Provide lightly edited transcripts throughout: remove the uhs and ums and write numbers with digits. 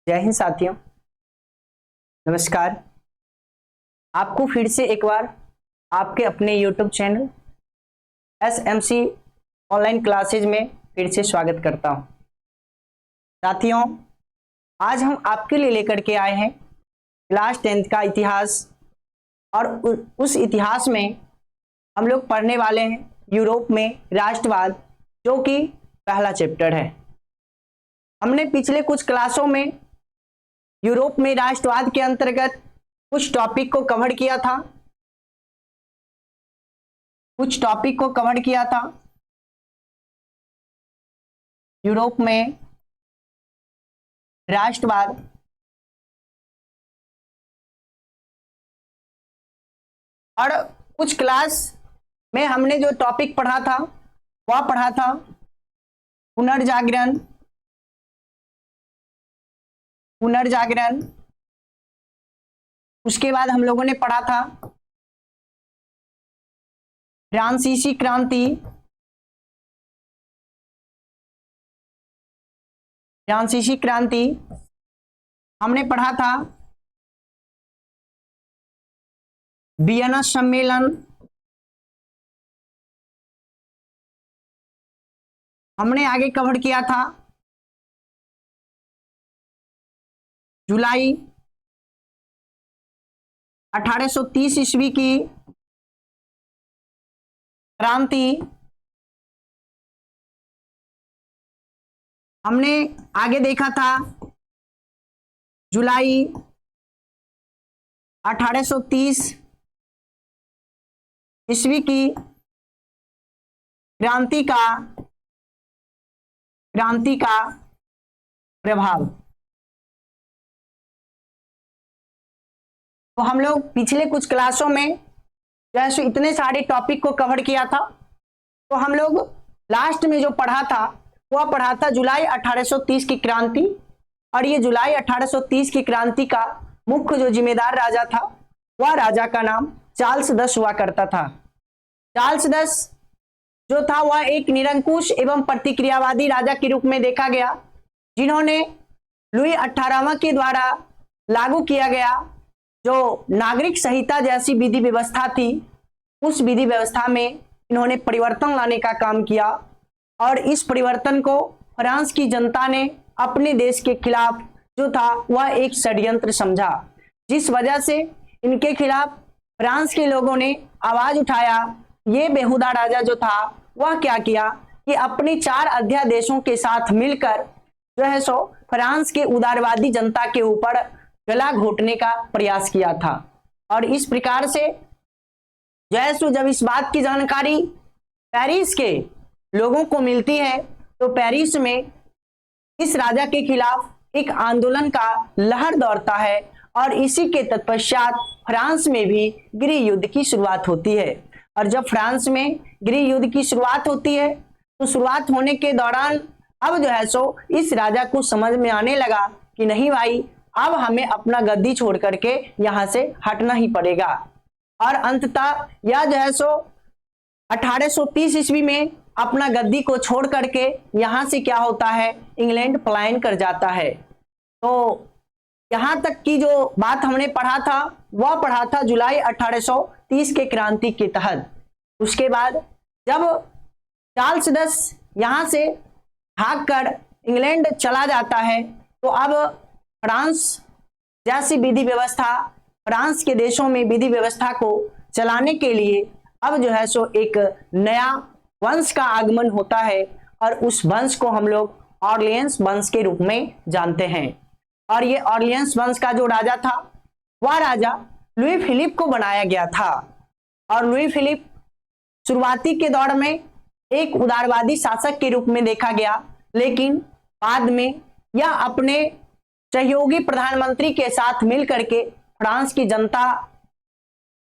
जय हिंद साथियों, नमस्कार। आपको फिर से एक बार आपके अपने YouTube channel SMC online classes में फिर से स्वागत करता हूं। साथियों, आज हम आपके लिए लेकर के आए हैं क्लास 10th का इतिहास और उस इतिहास में हम लोग पढ़ने वाले हैं यूरोप में राष्ट्रवाद, जो कि पहला चैप्टर है। हमने पिछले कुछ क्लासों में यूरोप में राष्ट्रवाद के अंतर्गत कुछ टॉपिक को कवर किया था। यूरोप में राष्ट्रवाद और कुछ क्लास में हमने जो टॉपिक पढ़ा था वह पढ़ा था पुनर्जागरण। उसके बाद हम लोगों ने पढ़ा था फ्रांसीसी क्रांति। हमने पढ़ा था वियना सम्मेलन। हमने आगे कवर किया था जुलाई 1830 ईस्वी की क्रांति। हमने आगे देखा था जुलाई 1830 ईस्वी की क्रांति का प्रभाव। तो हम लोग पिछले कुछ क्लासों में जैसे इतने सारे टॉपिक को कवर किया था, तो हम लोग लास्ट में जो पढ़ा था वह पढ़ा था जुलाई 1830 की क्रांति। और ये जुलाई 1830 की क्रांति का मुख्य जो जिम्मेदार राजा था वह राजा का नाम चार्ल्स 10 हुआ करता था। चार्ल्स 10 जो था वह एक निरंकुश एवं प्रतिक्रियावादी राजा के रूप में देखा गया, जिन्होंने लुई 18वां के द्वारा लागू किया गया जो नागरिक संहिता जैसी विधि व्यवस्था थी, उस विधि व्यवस्था में इन्होंने परिवर्तन लाने का काम किया। और इस परिवर्तन को फ्रांस की जनता ने अपने देश के खिलाफ जो था वह एक षड्यंत्र समझा, जिस वजह से इनके खिलाफ फ्रांस के लोगों ने आवाज उठाया। ये बेहुदा राजा जो था वह क्या किया कि अपने 4 अध्यादेशों के साथ मिलकर जो है सो फ्रांस के उदारवादी जनता के ऊपर गला घोटने का प्रयास किया था। और इस प्रकार से जब इस बात की जानकारी पेरिस के लोगों को मिलती है, तो पेरिस में इस राजा के खिलाफ एक आंदोलन का लहर दौड़ता है और इसी के तत्पश्चात फ्रांस में भी गृह युद्ध की शुरुआत होती है। और जब फ्रांस में गृह युद्ध की शुरुआत होती है, तो शुरुआत होने के दौरान अब जो है सो इस राजा को समझ में आने लगा कि नहीं भाई, अब हमें अपना गद्दी छोड़ करके यहां से हटना ही पड़ेगा। और अंततः यह जो है सो 1830 ईस्वी में अपना गद्दी को छोड़ करके यहां से क्या होता है, इंग्लैंड पलायन कर जाता है। तो यहां तक की जो बात हमने पढ़ा था वह पढ़ा था जुलाई 1830 के क्रांति के तहत। उसके बाद जब चार्ल्स 10 यहां से भागकर इंग्लैंड चला जाता है, तो अब फ्रांस जैसी विधि व्यवस्था, फ्रांस के देशों में विधि व्यवस्था को चलाने के लिए अब जो है सो एक नया वंश का आगमन होता है, और उस वंश को हम लोग ऑर्लियंस वंश के रूप में जानते हैं। और ये ऑर्लियंस वंश का जो राजा था वह राजा लुई फिलिप को बनाया गया था। और लुई फिलिप शुरुआती के दौर में एक उदारवादी शासक के रूप में देखा गया, लेकिन बाद में यह अपने सहयोगी प्रधानमंत्री के साथ मिलकर के फ्रांस की जनता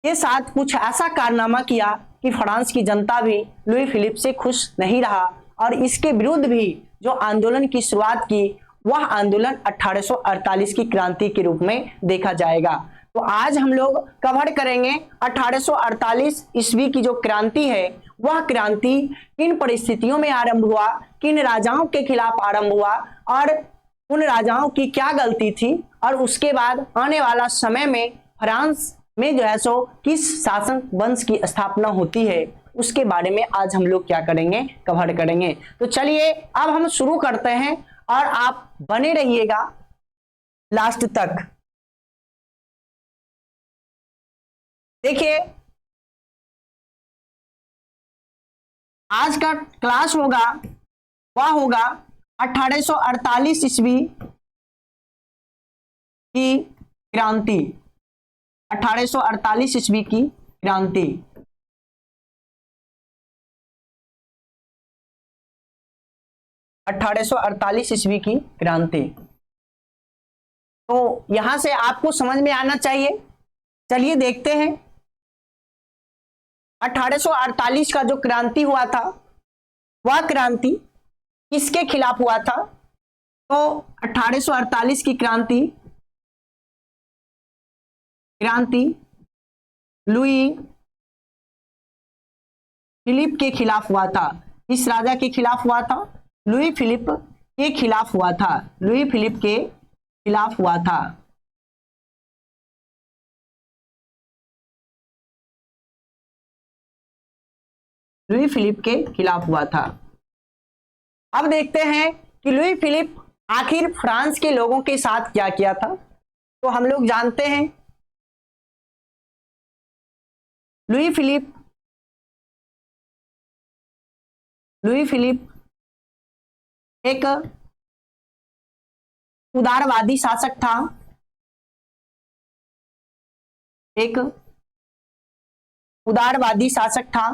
के साथ कुछ ऐसा कारनामा किया कि फ्रांस की जनता भी लुई फिलिप से खुश नहीं रहा, और इसके विरुद्ध भी जो आंदोलन की शुरुआत की वह आंदोलन 1848 की क्रांति के रूप में देखा जाएगा। तो आज हम लोग कवर करेंगे 1848 ईस्वी की जो क्रांति है, वह क्रांति किन परिस्थितियों में आरंभ हुआ, किन राजाओं के खिलाफ आरंभ हुआ, और उन राजाओं की क्या गलती थी और उसके बाद आने वाला समय में फ्रांस में जो है सो किस शासक वंश की स्थापना होती है, उसके बारे में आज हम लोग क्या करेंगे, कवर करेंगे। तो चलिए अब हम शुरू करते हैं और आप बने रहिएगा लास्ट तक। देखिए आज का क्लास होगा वह होगा 1848 ईस्वी की क्रांति, 1848 ईस्वी की क्रांति। ईस्वी की क्रांति। तो यहां से आपको समझ में आना चाहिए। चलिए देखते हैं 1848 का जो क्रांति हुआ था वह क्रांति किसके खिलाफ हुआ था। तो 1848 की क्रांति लुई फिलिप के खिलाफ हुआ था। इस राजा के खिलाफ हुआ था, लुई फिलिप के खिलाफ हुआ था, लुई फिलिप के खिलाफ हुआ था। लुई फिलिप के खिलाफ हुआ था। अब देखते हैं कि लुई फिलिप आखिर फ्रांस के लोगों के साथ क्या किया था। तो हम लोग जानते हैं लुई फिलिप एक उदारवादी शासक था, एक उदारवादी शासक था।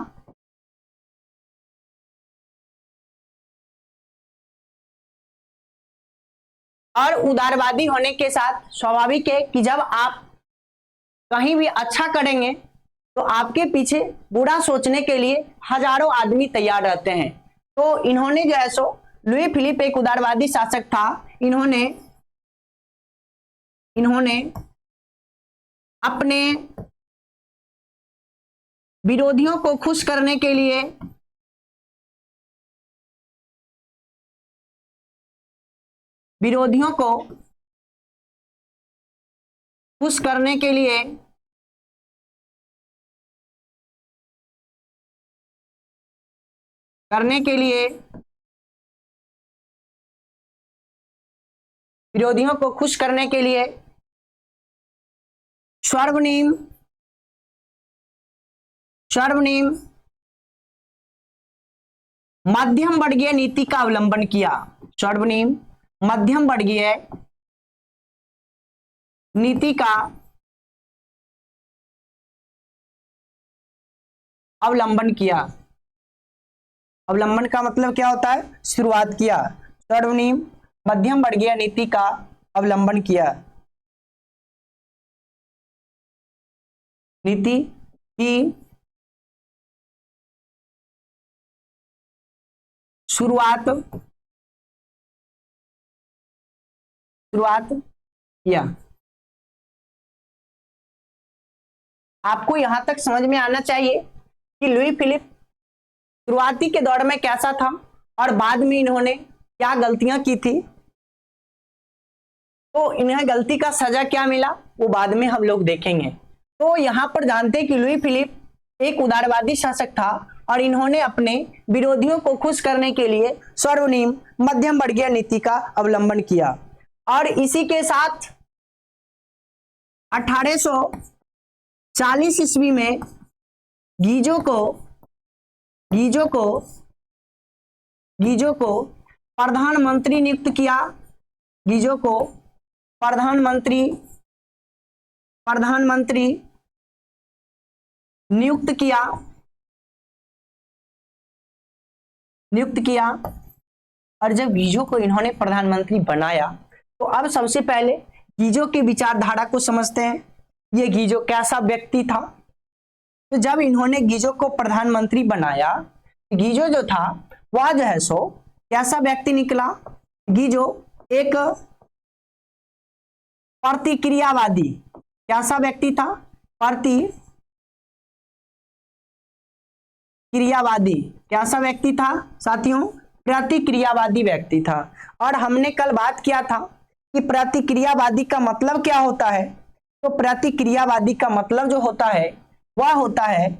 और उदारवादी होने के साथ स्वाभाविक है कि जब आप कहीं भी अच्छा करेंगे तो आपके पीछे बुरा सोचने के लिए हजारों आदमी तैयार रहते हैं। तो इन्होंने जो है सो लुई फिलिप एक उदारवादी शासक था। इन्होंने अपने विरोधियों को खुश करने के लिए विरोधियों को खुश करने के लिए सर्वनिम्न मध्यम वर्गीय नीति का अवलंबन किया। सर्वनिम्न मध्यम वर्गीय नीति का अवलंबन किया। अवलंबन का मतलब क्या होता है, शुरुआत किया। सर्वनिम्न मध्यम वर्गीय नीति का अवलंबन किया। नीति की शुरुआत किया। आपको यहां तक समझ में आना चाहिए कि लुई फिलिप शुरुआती के दौर में कैसा था और बाद में इन्होंने क्या गलतियां की थी। तो इन्हें गलती का सजा क्या मिला वो बाद में हम लोग देखेंगे। तो यहां पर जानते हैं कि लुई फिलिप एक उदारवादी शासक था और इन्होंने अपने विरोधियों को खुश करने के लिए सर्वनिम्न मध्यम वर्गीय नीति का अवलंबन किया। और इसी के साथ 1840 ईस्वी में गीजो को प्रधानमंत्री नियुक्त किया। गीजो को प्रधानमंत्री नियुक्त किया। और जब गीजो को इन्होंने प्रधानमंत्री बनाया तो अब सबसे पहले गीजो की विचारधारा को समझते हैं। ये गीजो कैसा व्यक्ति था। तो जब इन्होंने गीजो को प्रधानमंत्री बनाया, गीजो जो था वह जो है सो कैसा व्यक्ति निकला। गीजो एक प्रतिक्रियावादी, कैसा व्यक्ति था, प्रतिक्रियावादी कैसा व्यक्ति था साथियों, प्रतिक्रियावादी व्यक्ति था। और हमने कल बात किया था कि प्रतिक्रियावादी का मतलब क्या होता है। तो प्रतिक्रियावादी का मतलब जो होता है वह होता है,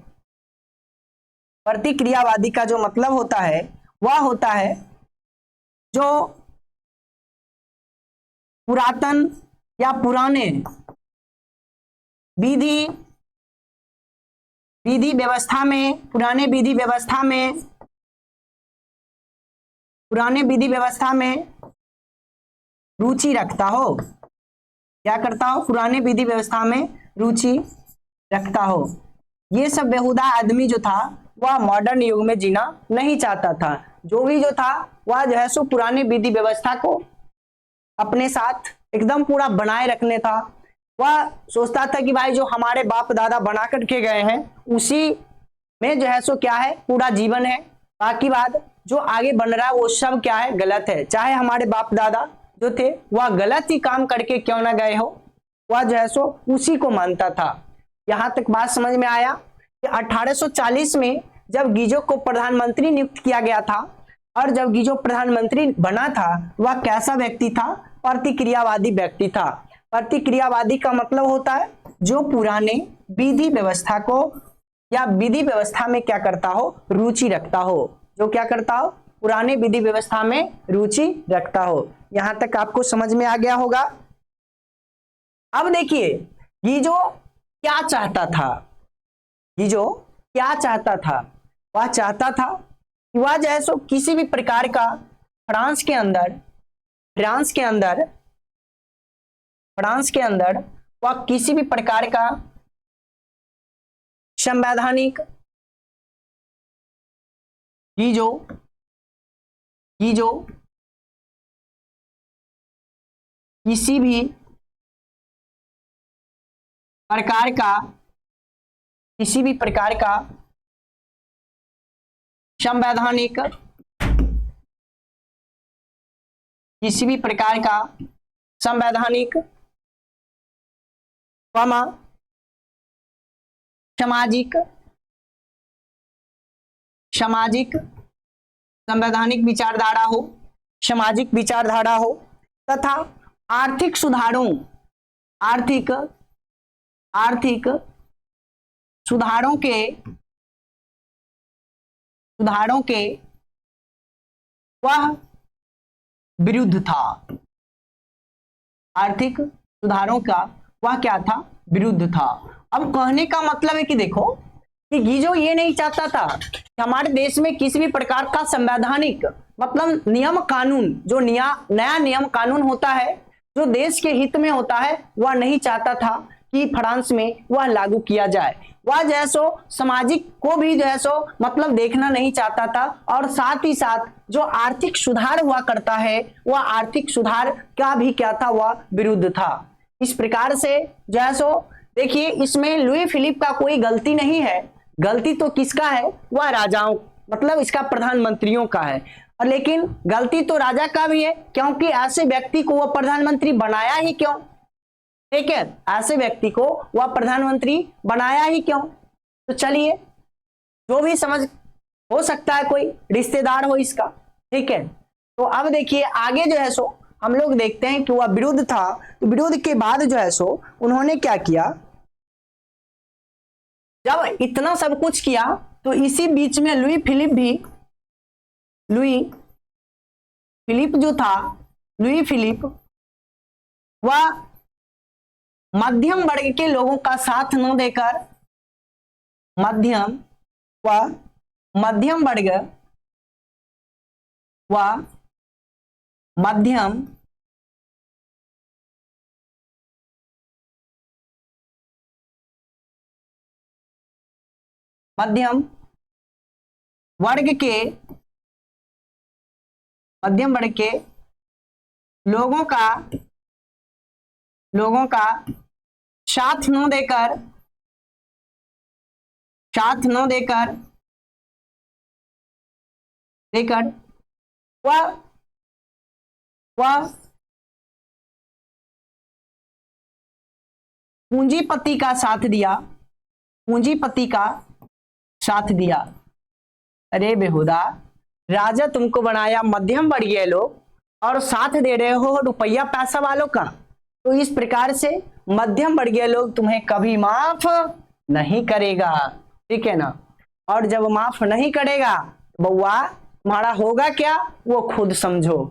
प्रतिक्रियावादी का जो मतलब होता है वह होता है जो पुरातन या पुराने विधि व्यवस्था में, पुराने विधि व्यवस्था में रुचि रखता हो। क्या करता हो? पुराने विधि व्यवस्था में रुचि रखता हो। ये सब बेहुदा आदमी जो था वह मॉडर्न युग में जीना नहीं चाहता था। जो भी जो था वह जो है सो पुराने विधि व्यवस्था को अपने साथ एकदम पूरा बनाए रखने था। वह सोचता था कि भाई जो हमारे बाप दादा बना करके गए हैं उसी में जो है सो क्या है, पूरा जीवन है। बाकी बात जो आगे बन रहा है वो सब क्या है, गलत है। चाहे हमारे बाप दादा जो थे वह गलत ही काम करके क्यों ना गए हो, वह जो है सो उसी को मानता था। यहां तक बात समझ में आया कि 1840 में जब गीजो को प्रधानमंत्री नियुक्त किया गया था और जब गीजो प्रधानमंत्री बना था वह कैसा व्यक्ति था? प्रतिक्रियावादी व्यक्ति था। प्रतिक्रियावादी का मतलब होता है जो पुराने विधि व्यवस्था को या विधि व्यवस्था में क्या करता हो, रुचि रखता हो। जो क्या करता हो? पुराने विधि व्यवस्था में रुचि रखता हो। यहां तक आपको समझ में आ गया होगा। अब देखिए गीजो क्या चाहता था। गीजो क्या चाहता था? वह चाहता था कि वह जो है सो किसी भी प्रकार का फ्रांस के अंदर वह किसी भी प्रकार का संवैधानिक गीजो किसी भी प्रकार का संवैधानिक सामाजिक संवैधानिक विचारधारा हो तथा आर्थिक सुधारों के वह विरुद्ध था। आर्थिक सुधारों का वह क्या था? विरुद्ध था। अब कहने का मतलब है कि देखो कि गीजो ये नहीं चाहता था कि हमारे देश में किसी भी प्रकार का संवैधानिक मतलब नियम कानून, जो नया नियम कानून होता है जो देश के हित में होता है, वह नहीं चाहता था कि फ्रांस में वह लागू किया जाए। वह जो है सो सामाजिक को भी जो है सो मतलब देखना नहीं चाहता था और साथ ही साथ जो आर्थिक सुधार हुआ करता है वह आर्थिक सुधार का भी क्या था? वह विरुद्ध था। इस प्रकार से जो है सो देखिए इसमें लुई फिलिप का कोई गलती नहीं है। गलती तो किसका है? वह राजाओं मतलब इसका प्रधानमंत्रियों का है। और लेकिन गलती तो राजा का भी है क्योंकि ऐसे व्यक्ति को वह प्रधानमंत्री बनाया ही क्यों? ठीक है, ऐसे व्यक्ति को वह प्रधानमंत्री बनाया ही क्यों? तो चलिए जो भी समझ हो सकता है, कोई रिश्तेदार हो इसका। ठीक है, तो अब देखिए आगे जो है सो हम लोग देखते हैं कि वह विरुद्ध था। तो विरुद्ध के बाद जो है सो उन्होंने क्या किया? जब इतना सब कुछ किया तो इसी बीच में लुई फिलिप वह मध्यम वर्ग के लोगों का साथ न देकर मध्यम वर्ग के लोगों का साथ न देकर वह पूंजीपति का साथ दिया। अरे बेहुदा, राजा तुमको बनाया मध्यम वर्गीय लोग और साथ दे रहे हो रुपया पैसा वालों का, तो इस प्रकार से मध्यम वर्गीय लोग तुम्हें कभी माफ नहीं करेगा, ठीक है ना। और जब माफ नहीं करेगा बउआ तुम्हारा होगा क्या वो खुद समझो,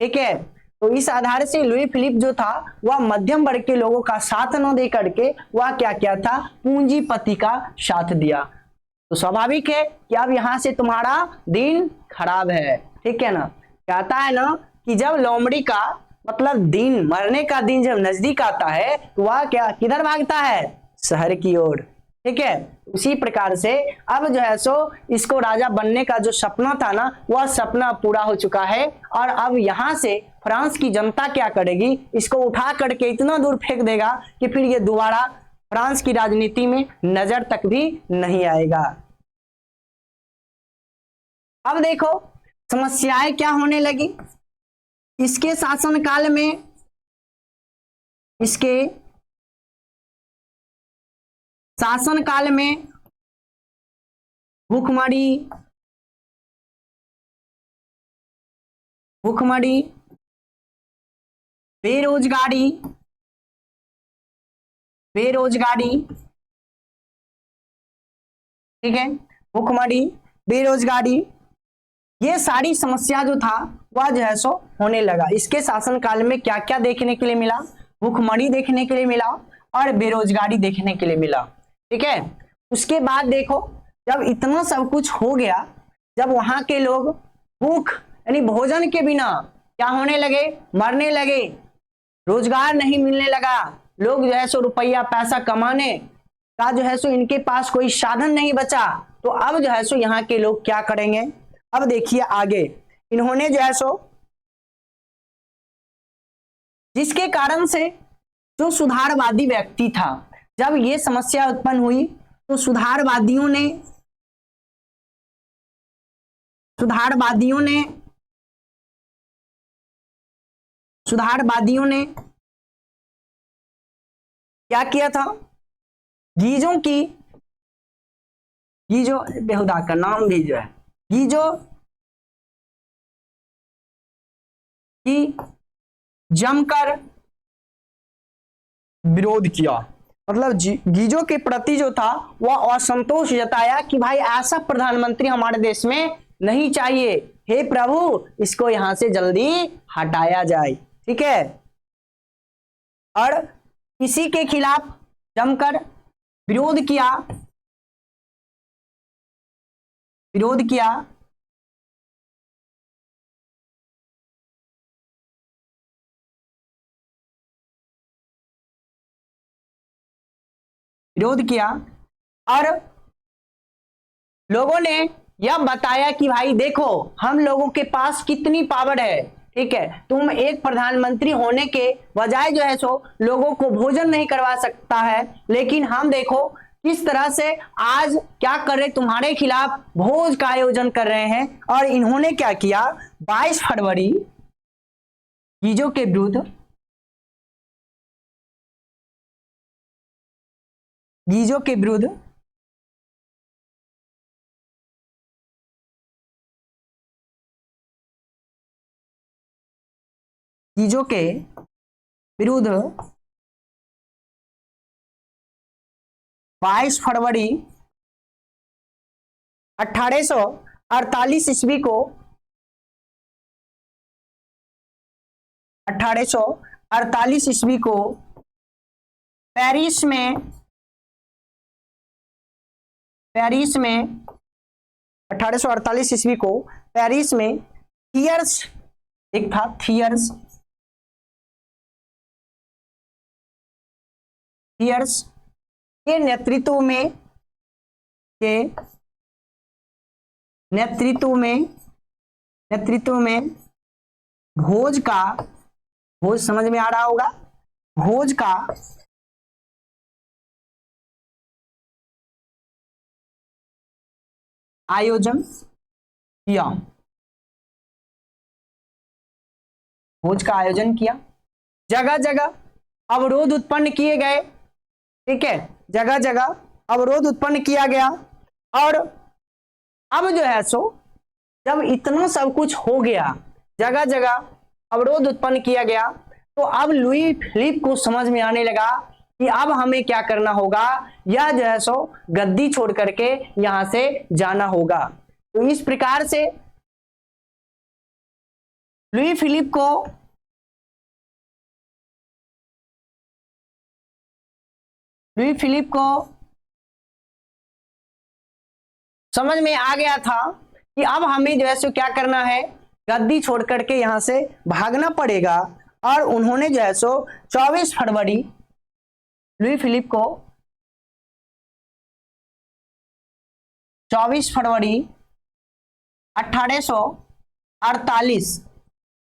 ठीक है। तो इस आधार से लुई फिलिप जो था वह मध्यम वर्ग के लोगों का साथ न दे करके वह क्या किया था, पूंजीपति का साथ दिया। तो स्वाभाविक है कि अब यहां से तुम्हारा दिन खराब है, ठीक है ना। कहता है ना कि जब लोमड़ी का मतलब दिन, मरने का दिन जब नजदीक आता है तो वह क्या किधर भागता है, शहर की ओर, ठीक है। उसी प्रकार से अब जो है सो इसको राजा बनने का जो सपना था ना वह सपना पूरा हो चुका है। और अब यहां से फ्रांस की जनता क्या करेगी, इसको उठा करके इतना दूर फेंक देगा कि फिर ये दोबारा फ्रांस की राजनीति में नजर तक भी नहीं आएगा। अब देखो समस्याएं क्या होने लगी इसके शासनकाल में। इसके शासनकाल में भूखमरी, बेरोजगारी, ठीक है, भूखमरी, बेरोजगारी, ये सारी समस्या जो था वह जो है सो होने लगा। इसके शासनकाल में क्या क्या देखने के लिए मिला, भूखमरी देखने के लिए मिला और बेरोजगारी देखने के लिए मिला, ठीक है। उसके बाद देखो जब इतना सब कुछ हो गया, जब वहां के लोग भूख यानी भोजन के बिना क्या होने लगे, मरने लगे, रोजगार नहीं मिलने लगा, लोग जो है सो रुपया पैसा कमाने का जो है सो इनके पास कोई साधन नहीं बचा, तो अब जो है सो यहाँ के लोग क्या करेंगे। अब देखिए आगे इन्होंने जो है सो जिसके कारण से जो सुधारवादी व्यक्ति था, जब ये समस्या उत्पन्न हुई तो सुधारवादियों ने क्या किया था, गीजो बेहुदा का नाम भी जो है गीजो की जमकर विरोध किया। मतलब गीजो के प्रति जो था वह असंतोष जताया कि भाई ऐसा प्रधानमंत्री हमारे देश में नहीं चाहिए, हे प्रभु इसको यहां से जल्दी हटाया जाए, ठीक है। और इसी के खिलाफ जमकर विरोध किया, विरोध किया और लोगों ने यह बताया कि भाई देखो हम लोगों के पास कितनी पावर है, ठीक है। तुम एक प्रधानमंत्री होने के बजाय जो है सो लोगों को भोजन नहीं करवा सकता है, लेकिन हम देखो किस तरह से आज क्या कर रहे, तुम्हारे खिलाफ भोज का आयोजन कर रहे हैं। और इन्होंने क्या किया, 22 फरवरी गीजो के विरुद्ध गीजो के विरुद्ध गीजो के विरुद्ध 22 फरवरी 1848 ईस्वी को 1848 ईस्वी को पेरिस में 1848 ईस्वी को पेरिस में थियर्स एक था, थियर्स के नेतृत्व में भोज समझ में आ रहा होगा, भोज का आयोजन किया, जगह जगह अवरोध उत्पन्न किए गए, ठीक है, जगह जगह अवरोध उत्पन्न किया गया। और अब जो है सो जब इतना सब कुछ हो गया, जगह जगह अवरोध उत्पन्न किया गया, तो अब लुई फिलिप को समझ में आने लगा कि अब हमें क्या करना होगा, यह जो है सो गद्दी छोड़ करके यहां से जाना होगा। तो इस प्रकार से लुई फिलिप को समझ में आ गया था कि अब हमें जो है सो क्या करना है, गद्दी छोड़ करके यहां से भागना पड़ेगा। और उन्होंने जो है सो 24 फरवरी लुई फिलिप को 24 फरवरी 1848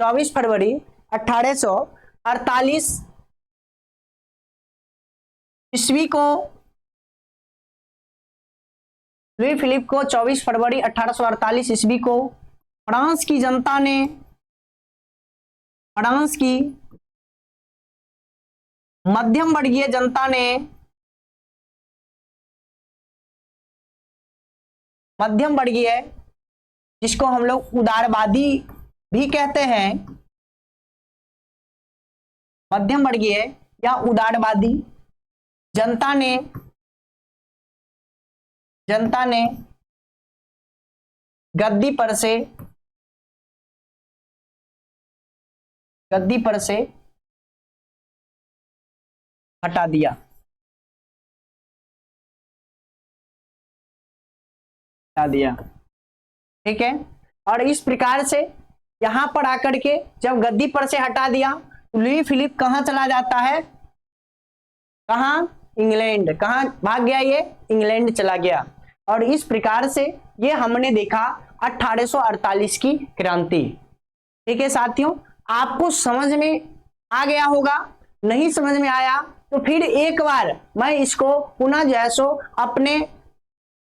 24 फरवरी 1848 ईस्वी को लुई फिलिप को 24 फरवरी 1848 ईस्वी को फ्रांस की जनता ने, फ्रांस की मध्यम वर्गीय जनता ने, मध्यम वर्गीय जिसको हम लोग उदारवादी भी कहते हैं, मध्यम वर्गीय या उदारवादी जनता ने गद्दी पर से हटा दिया, ठीक है। और इस प्रकार से यहां पर आकर के जब गद्दी पर से हटा दिया तो लुई फिलिप कहां चला जाता है, कहां, इंग्लैंड। कहां भाग गया ये, इंग्लैंड चला गया। और इस प्रकार से ये हमने देखा 1848 की क्रांति। ठीक है साथियों, आपको समझ में आ गया होगा, नहीं समझ में आया तो फिर एक बार मैं इसको पुनः जो है सो अपने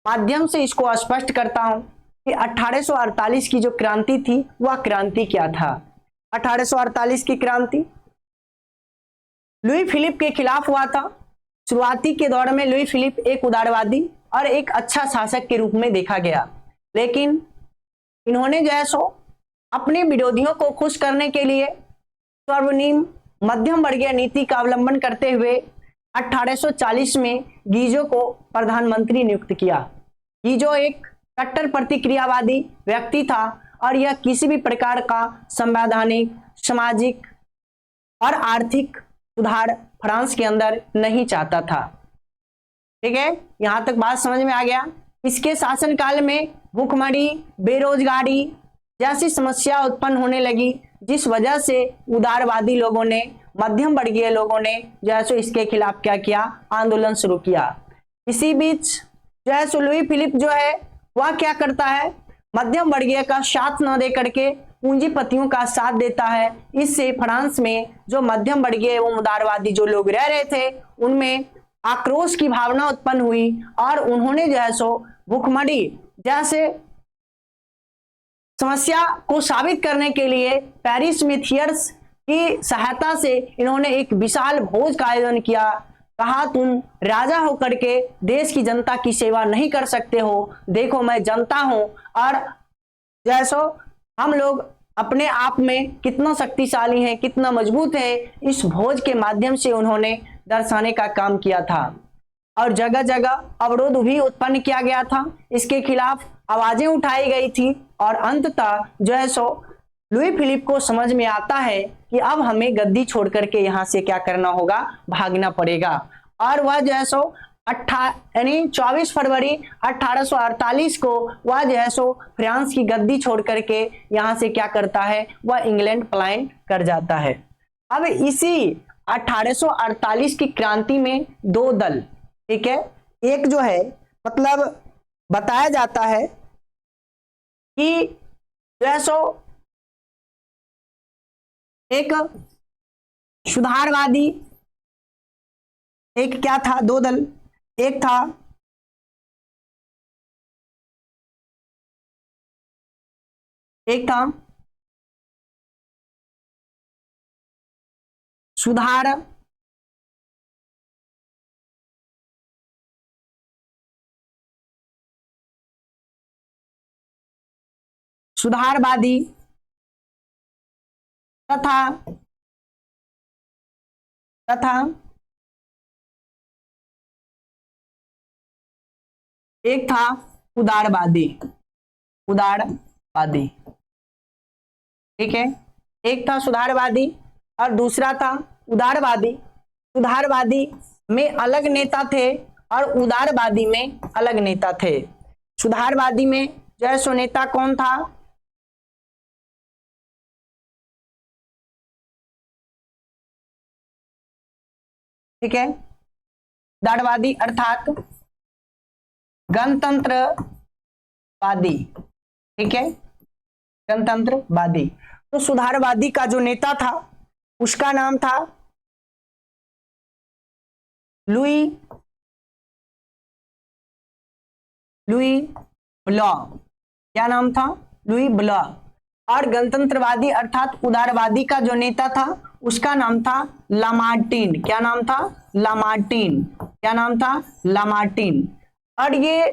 माध्यम से इसको स्पष्ट करता हूं कि 1848 की जो क्रांति थी वह क्रांति क्या था। 1848 की क्रांति लुई फिलिप के खिलाफ हुआ था। शुरुआती के दौर में लुई फिलिप एक उदारवादी और एक अच्छा शासक के रूप में देखा गया, लेकिन इन्होंने जो है सो अपने विरोधियों को खुश करने के लिए सर्वनिम्न मध्यम वर्गीय नीति का अवलंबन करते हुए 1840 में गीजो को प्रधानमंत्री नियुक्त किया। गीजो एक कट्टर प्रतिक्रियावादी व्यक्ति था और यह किसी भी प्रकार का संवैधानिक, सामाजिक और आर्थिक सुधार फ्रांस के अंदर नहीं चाहता था। ठीक है, यहां तक बात समझ में आ गया। इसके शासनकाल में भूखमरी, बेरोजगारी जैसी समस्या उत्पन्न होने लगी, जिस वजह से उदारवादी लोगों ने, मध्यम वर्गीय लोगों ने जो है सो इसके खिलाफ क्या किया, आंदोलन शुरू किया। इसी बीच जो है सो लुई फिलिप जो है वह क्या करता है, मध्यम वर्गीय का साथ न दे करके पूंजीपतियों का साथ देता है। इससे फ्रांस में जो मध्यम वर्गीय एवं उदारवादी जो लोग रह रहे थे उनमें आक्रोश की भावना उत्पन्न हुई और उन्होंने जो है सो भूखमरी जैसे समस्या को साबित करने के लिए पेरिस में थियर्स की सहायता से इन्होंने एक विशाल भोज का आयोजन किया। कहा, तुम राजा होकर के देश की जनता की सेवा नहीं कर सकते हो, देखो मैं जनता हूं और जैसो हम लोग अपने आप में कितना शक्तिशाली हैं, कितना मजबूत है, इस भोज के माध्यम से उन्होंने दर्शाने का काम किया था। और जगह जगह अवरोध भी उत्पन्न किया गया था, इसके खिलाफ आवाजें उठाई गई थी और अंततः जो है सो लुई फिलिप को समझ में आता है कि अब हमें गद्दी छोड़ करके यहां से क्या करना होगा, भागना पड़ेगा। और वह जो है सो 24 फरवरी 1848 को वह जो है सो फ्रांस की गद्दी छोड़ करके यहां से क्या करता है, वह इंग्लैंड पलायन कर जाता है। अब इसी 1848 की क्रांति में दो दल, ठीक है, एक जो है मतलब बताया जाता है कि जो है सो एक सुधारवादी, एक क्या था, दो दल, एक था सुधार सुधारवादी तथा तथा एक था उदारवादी, उदारवादी, ठीक है। एक था सुधारवादी और दूसरा था उदारवादी। सुधारवादी में अलग नेता थे और उदारवादी में अलग नेता थे। सुधारवादी में जो है सो नेता कौन था? ठीक है, उदारवादी अर्थात गणतंत्रवादी, ठीक है, गणतंत्रवादी। तो सुधारवादी का जो नेता था उसका नाम था लुई ब्लॉ। क्या नाम था? लुई ब्लॉ। और गणतंत्रवादी अर्थात उदारवादी का जो नेता था उसका नाम था लामार्टिन। क्या नाम था? लामार्टिन। क्या नाम था? लामार्टिन। और ये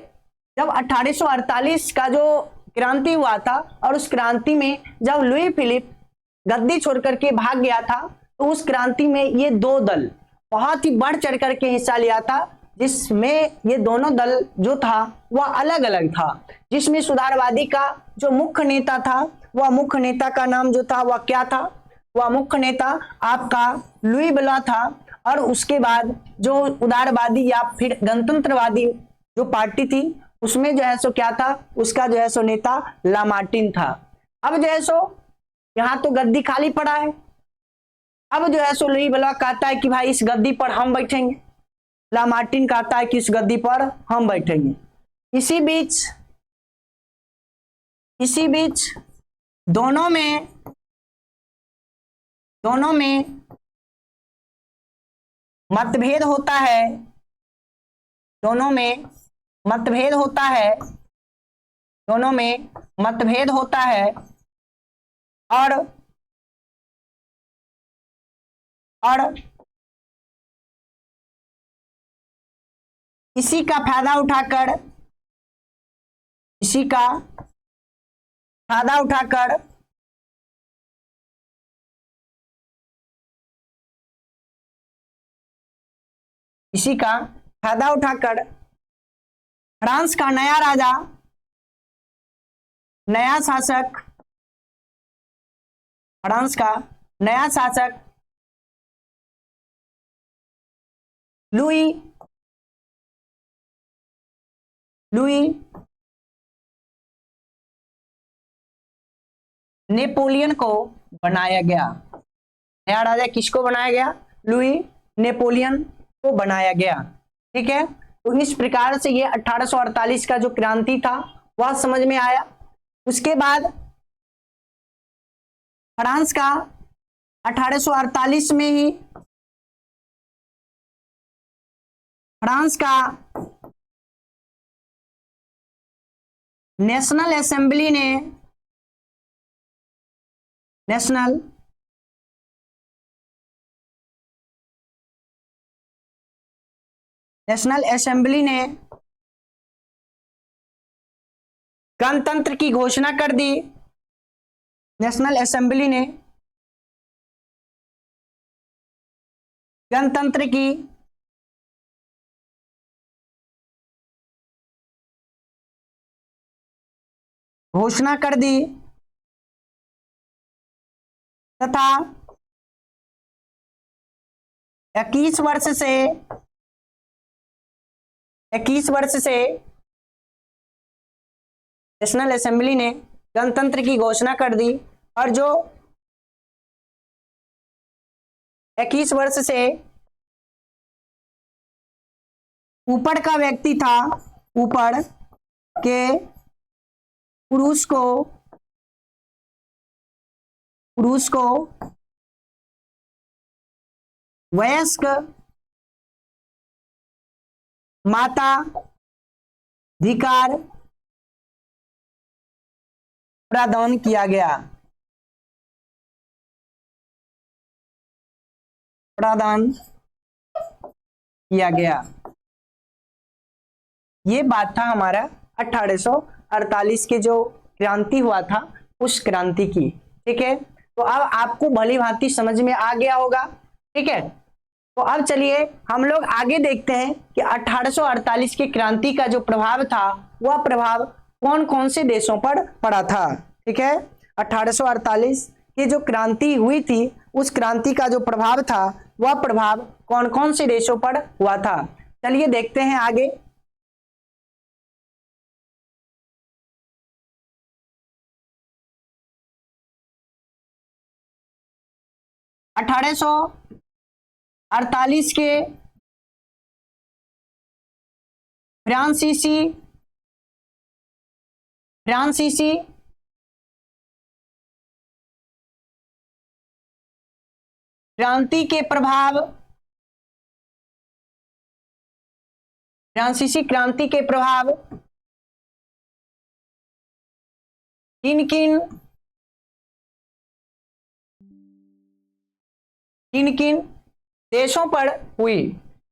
जब 1848 का जो क्रांति हुआ था और उस क्रांति में जब लुई फिलिप गद्दी छोड़ करके भाग गया था तो उस क्रांति में ये दो दल बहुत ही बढ़ चढ़ करके हिस्सा लिया था, जिसमें ये दोनों दल जो था वह अलग अलग था। जिसमें सुधारवादी का जो मुख्य नेता था वह मुख्य नेता का नाम जो था वह क्या था? वह मुख्य नेता आपका लुई ब्लॉ था। और उसके बाद जो उदारवादी या फिर गणतंत्रवादी जो पार्टी थी उसमें जो है सो क्या था? उसका जो है सो नेता लामार्टिन था। अब जो है सो यहां तो गद्दी खाली पड़ा है। अब जो है सो लुई ब्लॉ कहता है कि भाई इस गद्दी पर हम बैठेंगे। लामार्टिन कहता है कि इस गद्दी पर हम बैठेंगे। इसी बीच दोनों में मतभेद होता है। दोनों में मतभेद होता है और इसी का फायदा उठाकर फ्रांस का नया राजा, नया शासक, फ्रांस का नया शासक लुई नेपोलियन को बनाया गया। नया राजा किसको बनाया गया? लुई नेपोलियन को बनाया गया। ठीक है, तो इस प्रकार से ये 1848 का जो क्रांति था वह समझ में आया। उसके बाद फ्रांस का 1848 में ही फ्रांस का नेशनल असेंबली ने गणतंत्र की घोषणा कर दी। नेशनल असेंबली ने गणतंत्र की घोषणा कर दी तथा 21 वर्ष से नेशनल असेंबली ने गणतंत्र की घोषणा कर दी। और जो 21 वर्ष से ऊपर का व्यक्ति था, ऊपर के पुरुष को वयस्क माताधिकार प्रदान किया गया। ये बात था हमारा 1848 के जो क्रांति हुआ था उस क्रांति की। ठीक है, तो अब आपको भली भांति समझ में आ गया होगा। ठीक है, तो अब चलिए हम लोग आगे देखते हैं कि 1848 की क्रांति का जो प्रभाव था वह प्रभाव कौन कौन से देशों पर पड़ा था। ठीक है, 1848 की जो क्रांति हुई थी उस क्रांति का जो प्रभाव था वह प्रभाव कौन कौन से देशों पर हुआ था। चलिए देखते हैं आगे। 1848 के फ्रांसीसी क्रांति के प्रभाव, फ्रांसीसी क्रांति के प्रभाव किन किन देशों पर हुई,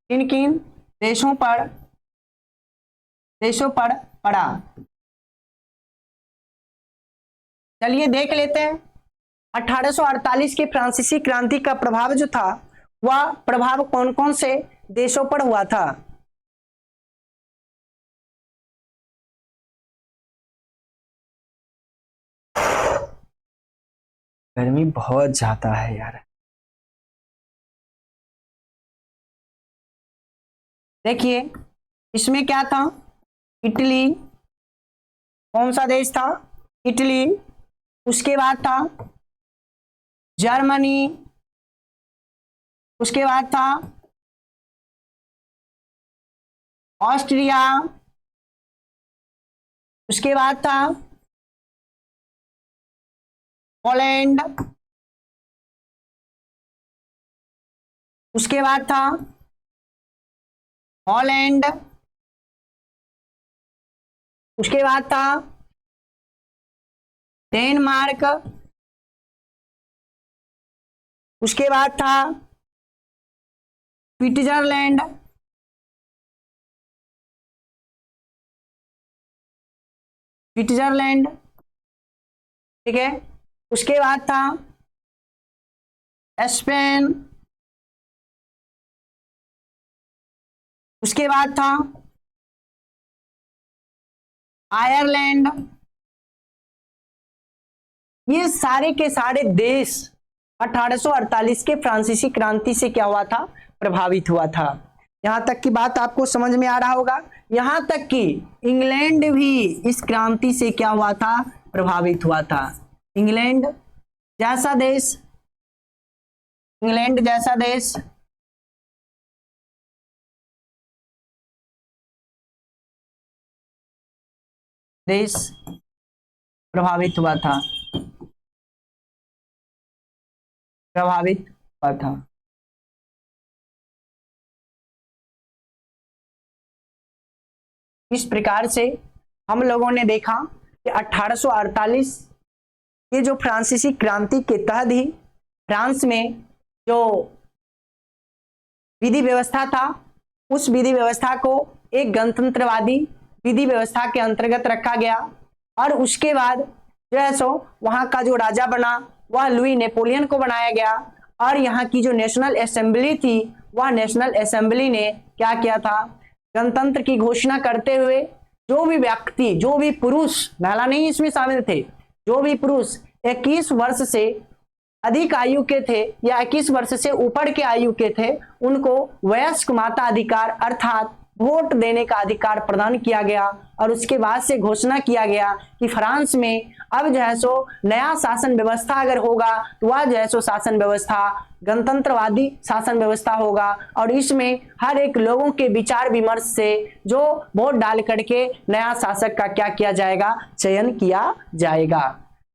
किन किन देशों पर पड़ा। चलिए देख लेते हैं। 1848 की फ्रांसीसी क्रांति का प्रभाव जो था वह प्रभाव कौन कौन से देशों पर हुआ था। गर्मी बहुत ज्यादा है यार। देखिए इसमें क्या था, इटली, कौन सा देश था, इटली, उसके बाद था जर्मनी, उसके बाद था ऑस्ट्रिया, उसके बाद था पोलैंड, उसके बाद था हॉलैंड, उसके बाद था डेनमार्क, उसके बाद था स्विट्जरलैंड, ठीक है, उसके बाद था स्पेन, उसके बाद था आयरलैंड। ये सारे के सारे देश 1848 के फ्रांसीसी क्रांति से क्या हुआ था, प्रभावित हुआ था। यहां तक की बात आपको समझ में आ रहा होगा। यहां तक कि इंग्लैंड भी इस क्रांति से क्या हुआ था, प्रभावित हुआ था। इंग्लैंड जैसा देश प्रभावित हुआ था, इस प्रकार से हम लोगों ने देखा कि 1848 ये जो फ्रांसीसी क्रांति के तहत ही फ्रांस में जो विधि व्यवस्था था उस विधि व्यवस्था को एक गणतंत्रवादी विधि व्यवस्था के अंतर्गत रखा गया और उसके बाद जो है सो वहां का जो राजा बना वह लुई नेपोलियन को बनाया गया और यहाँ की जो नेशनल असेंबली थी वह नेशनल असेंबली ने क्या किया था, गणतंत्र की घोषणा करते हुए जो भी व्यक्ति, जो भी पुरुष, महिला नहीं इसमें शामिल थे, जो भी पुरुष 21 वर्ष से अधिक आयु के थे या 21 वर्ष से ऊपर के आयु के थे उनको वयस्क मताधिकार अर्थात वोट देने का अधिकार प्रदान किया गया और उसके बाद से घोषणा किया गया कि फ्रांस में अब जो है सो नया शासन व्यवस्था अगर होगा तो वह जो है सो शासन व्यवस्था गणतंत्रवादी शासन व्यवस्था होगा और इसमें हर एक लोगों के विचार विमर्श से जो वोट डाल करके नया शासक का क्या किया जाएगा, चयन किया जाएगा।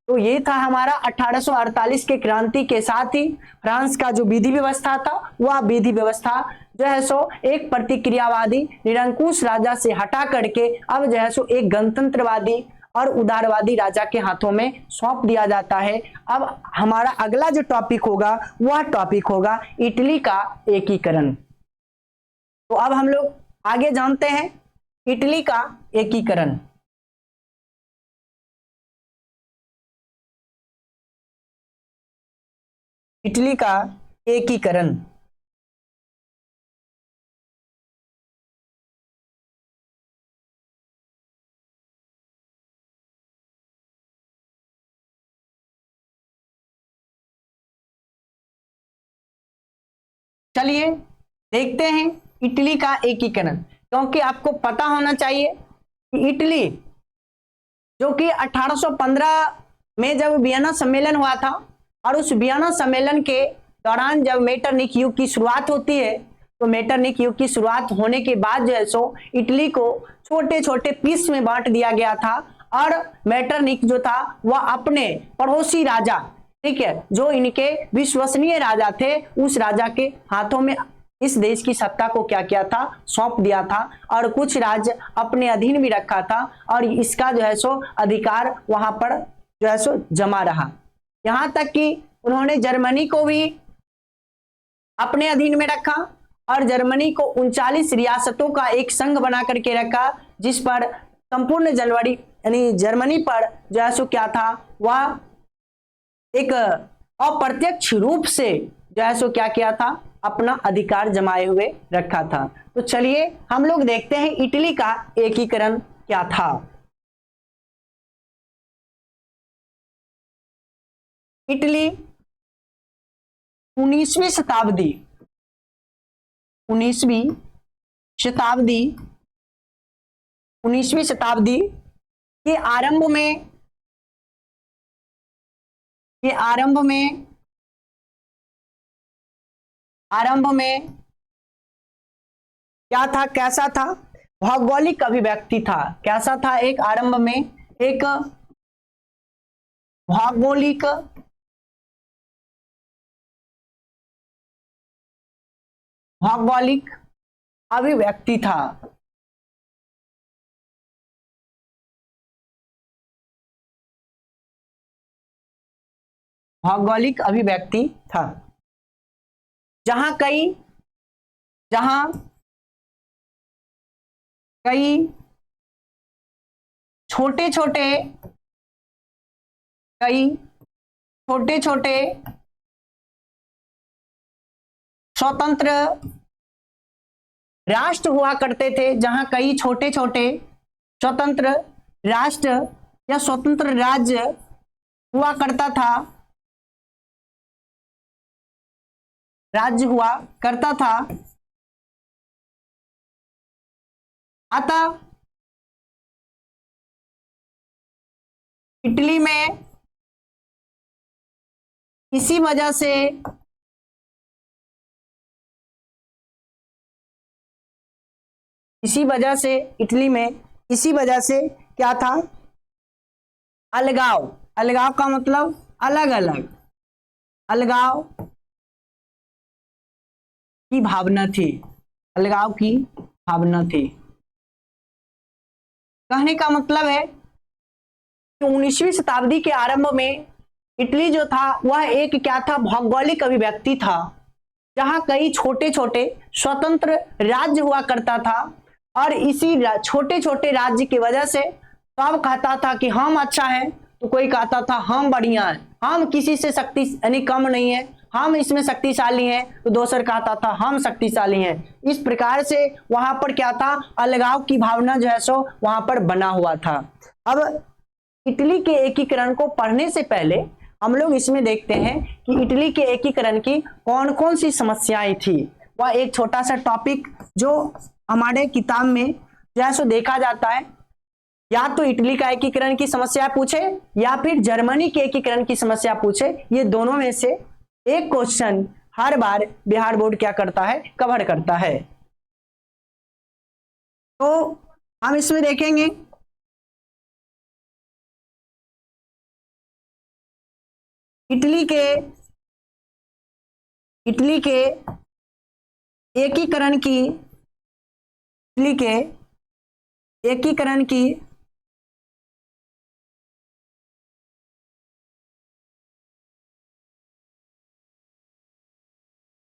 तो ये था हमारा 1848 के क्रांति के साथ ही फ्रांस का जो विधि व्यवस्था था वह विधि व्यवस्था जो है सो एक प्रतिक्रियावादी निरंकुश राजा से हटा करके अब जो है सो एक गणतंत्रवादी और उदारवादी राजा के हाथों में सौंप दिया जाता है। अब हमारा अगला जो टॉपिक होगा वह टॉपिक होगा इटली का एकीकरण। तो अब हम लोग आगे जानते हैं इटली का एकीकरण। इटली का एकीकरण। चलिए देखते हैं इटली का एकीकरण, क्योंकि आपको पता होना चाहिए कि इटली जो कि 1815 में जब वियना सम्मेलन हुआ था, और उस वियना सम्मेलन के दौरान जब मेटरनिख युग की शुरुआत होती है, तो मेटरनिख युग की शुरुआत होने के बाद जो है सो इटली को छोटे छोटे पीस में बांट दिया गया था, और मेटरनिख जो था वह अपने पड़ोसी राजा, ठीक है, जो इनके विश्वसनीय राजा थे, उस राजा के हाथों में इस देश की सत्ता को क्या किया था, सौंप दिया था, और कुछ राज्य अपने अधीन भी रखा था, और इसका जो है सो अधिकार वहां पर जो है सो जमा रहा। यहां तक कि उन्होंने जर्मनी को भी अपने अधीन में रखा, और जर्मनी को 39 रियासतों का एक संघ बना करके रखा, जिस पर संपूर्ण जनवरी यानी जर्मनी पर जो है सो क्या था, वह एक अप्रत्यक्ष रूप से जो है सो क्या किया था, अपना अधिकार जमाए हुए रखा था। तो चलिए हम लोग देखते हैं इटली का एकीकरण क्या था। इटली 19वीं शताब्दी 19वीं शताब्दी 19वीं शताब्दी के आरंभ में क्या था, कैसा था, भौगोलिक अभिव्यक्ति था। कैसा था, एक आरंभ में एक भौगोलिक अभिव्यक्ति था। भौगोलिक अभिव्यक्ति था, जहां कई छोटे छोटे स्वतंत्र राष्ट्र हुआ करते थे, जहां कई छोटे छोटे स्वतंत्र राष्ट्र या स्वतंत्र राज्य हुआ करता था, अतः इटली में इसी वजह से क्या था, अलगाव का मतलब अलग अलग, अलगाव की भावना थी। कहने का मतलब है कि 19वीं शताब्दी के आरंभ में इटली जो था वह एक क्या था, भौगोलिक अभिव्यक्ति था, जहां कई छोटे छोटे स्वतंत्र राज्य हुआ करता था, और इसी छोटे छोटे राज्य की वजह से सब कहता था कि हम अच्छा है, तो कोई कहता था हम बढ़िया है, हम किसी से शक्ति यानी कम नहीं है, हम इसमें शक्तिशाली हैं, तो दूसर कहता था हम शक्तिशाली हैं। इस प्रकार से वहां पर क्या था, अलगाव की भावना जो है सो वहां पर बना हुआ था। अब इटली के एकीकरण को पढ़ने से पहले हम लोग इसमें देखते हैं कि इटली के एकीकरण की कौन कौन सी समस्याएं थी। वह एक छोटा सा टॉपिक जो हमारे किताब में जो है सो देखा जाता है, या तो इटली का एकीकरण की समस्या पूछे या फिर जर्मनी के एकीकरण की समस्या पूछे, ये दोनों में से एक क्वेश्चन हर बार बिहार बोर्ड क्या करता है, कवर करता है। तो हम इसमें देखेंगे इटली के एकीकरण की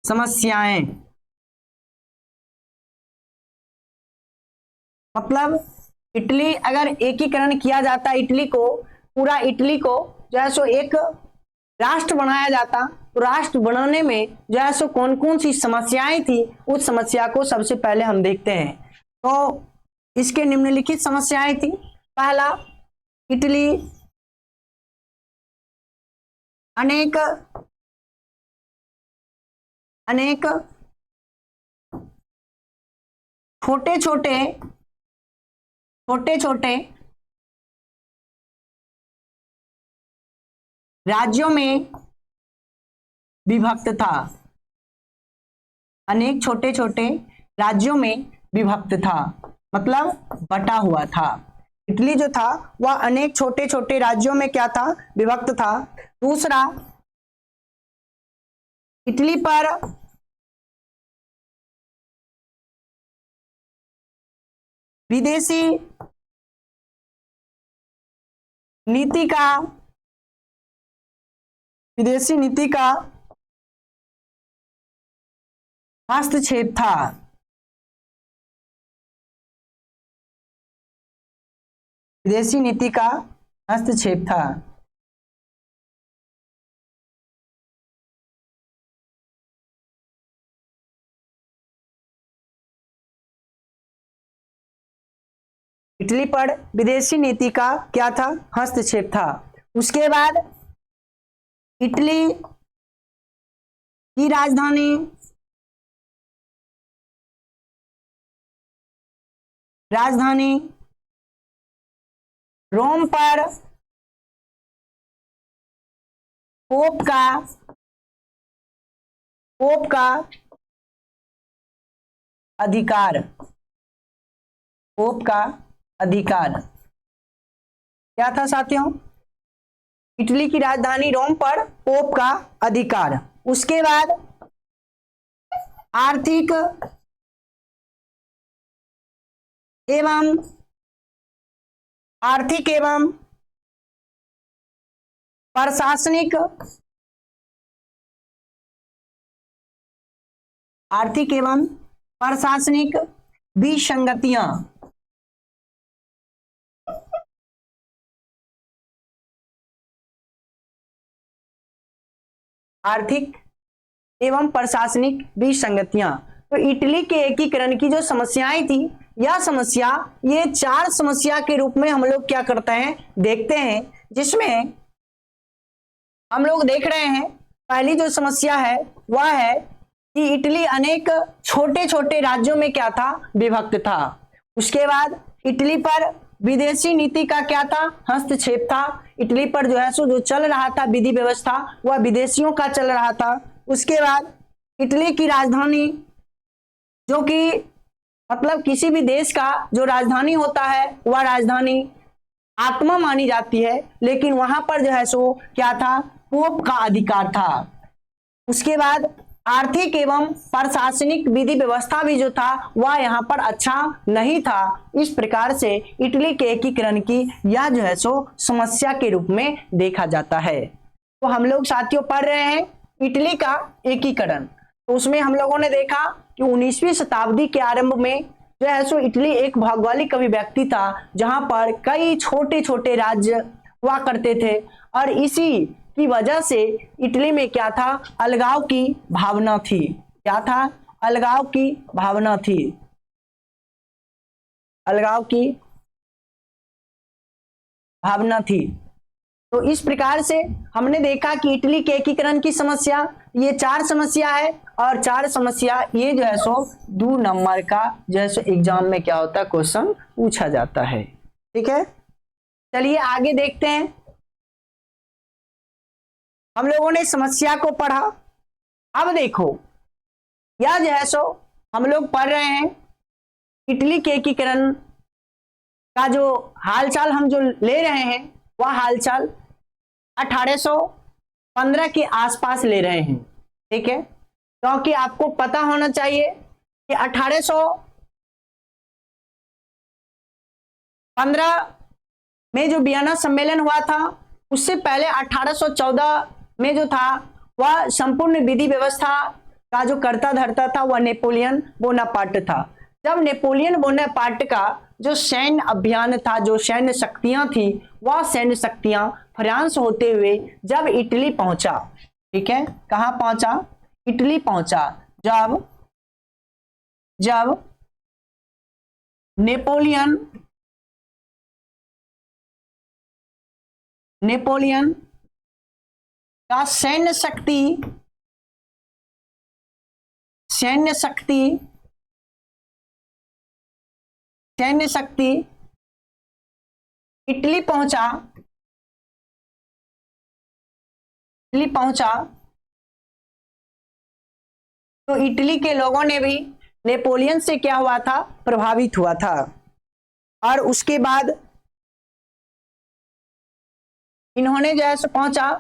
समस्याएं, मतलब इटली अगर एकीकरण किया जाता, इटली को पूरा इटली को जो है सो एक राष्ट्र बनाया जाता तो राष्ट्र बनाने में जो है सो कौन कौन सी समस्याएं थी, उस समस्या को सबसे पहले हम देखते हैं। तो इसके निम्नलिखित समस्याएं थी। पहला, इटली अनेक छोटे छोटे राज्यों में विभक्त था। अनेक छोटे छोटे राज्यों में विभक्त था, मतलब बटा हुआ था। इटली जो था वह अनेक छोटे छोटे राज्यों में क्या था, विभक्त था। दूसरा, इटली पर विदेशी नीति का हस्तक्षेप था। विदेशी नीति का हस्तक्षेप था। इटली पर विदेशी नीति का क्या था, हस्तक्षेप था। उसके बाद इटली की राजधानी रोम पर पोप का अधिकार, पोप का अधिकार क्या था साथियों, इटली की राजधानी रोम पर पोप का अधिकार। उसके बाद आर्थिक एवं प्रशासनिक विसंगतियां, आर्थिक एवं प्रशासनिक विसंगतियां। तो इटली के एकीकरण की जो समस्याएं थी, यह समस्या, ये 4 समस्या के रूप में हम लोग क्या करते हैं, देखते हैं, जिसमें हम लोग देख रहे हैं पहली जो समस्या है वह है कि इटली अनेक छोटे छोटे राज्यों में क्या था, विभक्त था। उसके बाद इटली पर विदेशी नीति का क्या था, हस्तक्षेप था। इटली पर जो है सो जो चल रहा था विधि व्यवस्था, वह विदेशियों का चल रहा था। उसके बाद इटली की राजधानी, जो कि मतलब किसी भी देश का जो राजधानी होता है वह राजधानी आत्मा मानी जाती है, लेकिन वहां पर जो है सो क्या था, पोप का अधिकार था। उसके बाद आर्थिक एवं प्रशासनिक विधि व्यवस्था भी जो था वह यहाँ पर अच्छा नहीं था। इस प्रकार से इटली के एकीकरण की यह जो है सो समस्या के रूप में देखा जाता है। तो हम लोग साथियों पढ़ रहे हैं इटली का एकीकरण। तो उसमें हम लोगों ने देखा कि 19वीं शताब्दी के आरंभ में जो है सो इटली एक भौगोलिक अभिव्यक्ति था, जहां पर कई छोटे छोटे राज्य हुआ करते थे, और इसी की वजह से इटली में क्या था, अलगाव की भावना थी। क्या था, अलगाव की भावना थी, अलगाव की भावना थी। तो इस प्रकार से हमने देखा कि इटली के एकीकरण की समस्या, ये 4 समस्या है, और 4 समस्या ये जो है सो 2 नंबर का जो है सो एग्जाम में क्या होता है, क्वेश्चन पूछा जाता है। ठीक है, चलिए आगे देखते हैं। हम लोगों ने समस्या को पढ़ा। अब देखो, यह जो है सो हम लोग पढ़ रहे हैं इटली के एकीकरण का जो हालचाल हम जो ले रहे हैं, वह हालचाल 1815 के आसपास ले रहे हैं। ठीक है, क्योंकि आपको पता होना चाहिए कि 1815 में जो वियना सम्मेलन हुआ था, उससे पहले 1814 में जो था वह संपूर्ण विधि व्यवस्था का जो कर्ता धर्ता था वह नेपोलियन बोनापार्ट था। जब नेपोलियन बोनापार्ट का जो सैन्य अभियान था, जो सैन्य शक्तियां थी, वह सैन्य शक्तियां फ्रांस होते हुए जब इटली पहुंचा, ठीक है, कहां पहुंचा, इटली पहुंचा, जब जब नेपोलियन नेपोलियन का सैन्य शक्ति सैन्य शक्ति सैन्य शक्ति इटली पहुंचा, इटली पहुंचा, तो इटली के लोगों ने भी नेपोलियन से क्या हुआ था, प्रभावित हुआ था। और उसके बाद इन्होंने जैसे पहुंचा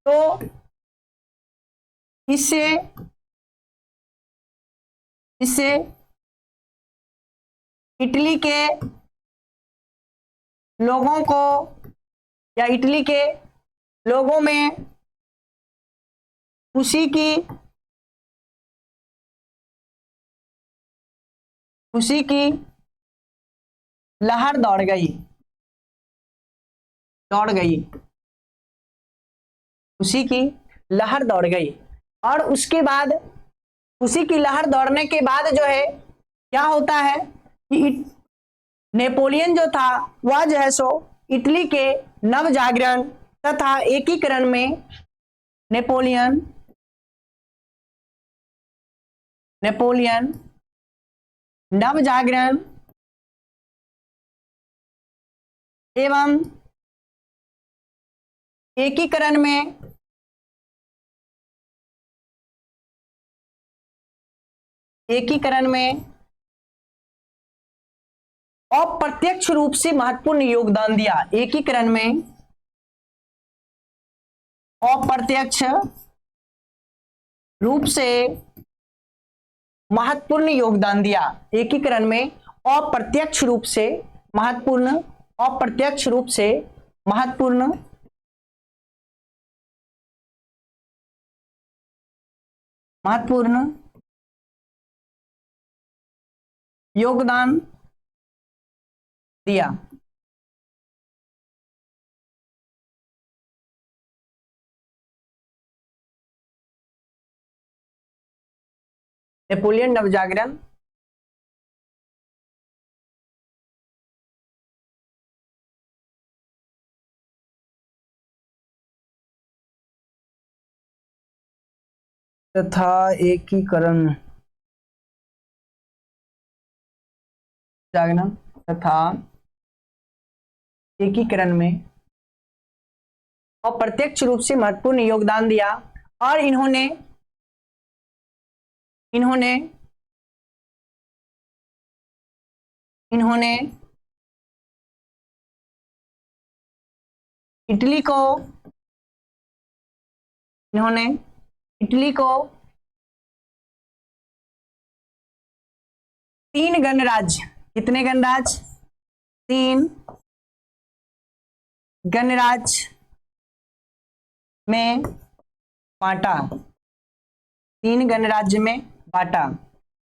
तो इससे इटली के लोगों को या इटली के लोगों में खुशी की लहर दौड़ गई, खुशी की लहर दौड़ गई। और उसके बाद खुशी की लहर दौड़ने के बाद जो है क्या होता है कि नेपोलियन जो था वह जो है सो इटली के नव जागरण तथा एकीकरण में नेपोलियन नव जागरण एवं एकीकरण में अप्रत्यक्ष रूप से महत्वपूर्ण योगदान दिया। एकीकरण में अप्रत्यक्ष रूप से महत्वपूर्ण योगदान दिया। एकीकरण में अप्रत्यक्ष रूप से महत्वपूर्ण योगदान दिया। नेपोलियन नवजागरण तथा एकीकरण जागरण तथा एकीकरण में अप्रत्यक्ष रूप से महत्वपूर्ण योगदान दिया। और इन्होंने इटली को 3 गणराज्य, कितने गणराज्य, 3 गणराज्य में बांटा, 3 गणराज्य में बांटा।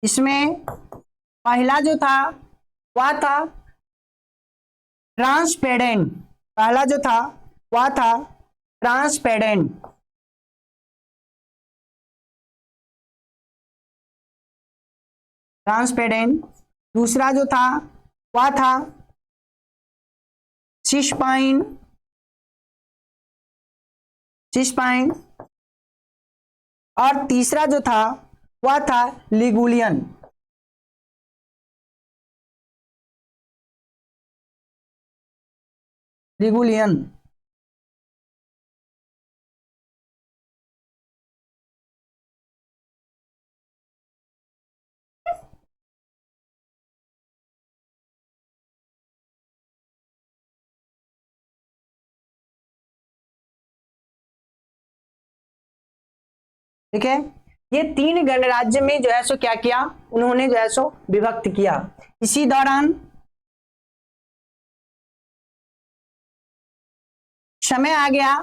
इसमें पहला जो था वह था ट्रांसपेडेंट, पहला जो था वह था ट्रांसपेडेंट, दूसरा जो था वह था सिस्पाइन, और तीसरा जो था वह था लिगुलियन। ठीक है, ये 3 गणराज्य में जो है सो क्या किया, उन्होंने जो है सो विभक्त किया। इसी दौरान समय आ गया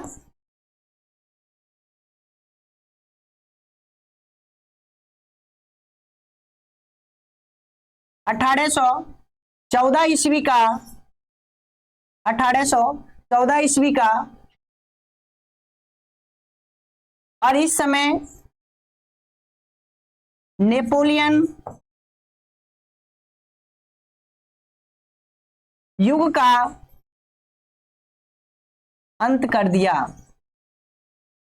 1814 ईस्वी का 1814 ईस्वी का, और इस समय नेपोलियन युग का अंत कर दिया।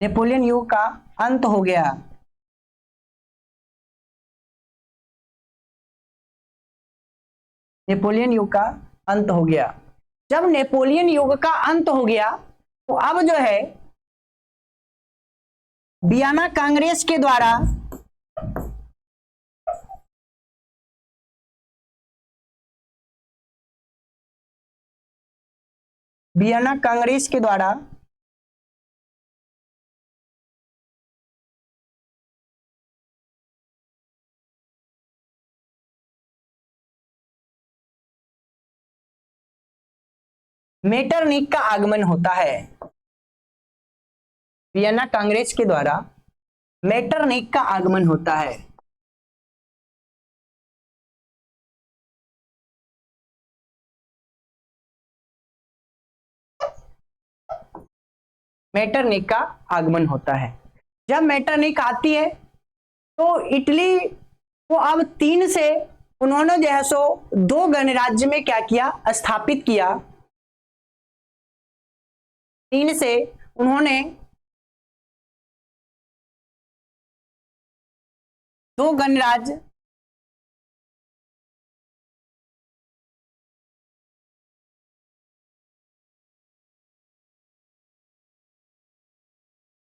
नेपोलियन युग का अंत हो गया। नेपोलियन युग का अंत हो गया। जब नेपोलियन युग का अंत हो गया तो अब जो है वियना कांग्रेस के द्वारा वियना कांग्रेस के द्वारा मेटरनिक का आगमन होता है। वियना कांग्रेस के द्वारा मेटरनिक का आगमन होता है। मेटरनिक का आगमन होता है। जब मेटरनिक आती है तो इटली को अब 3 से उन्होंने जो है सो 2 गणराज्य में क्या किया, स्थापित किया। 3 से उन्होंने 2 गणराज्य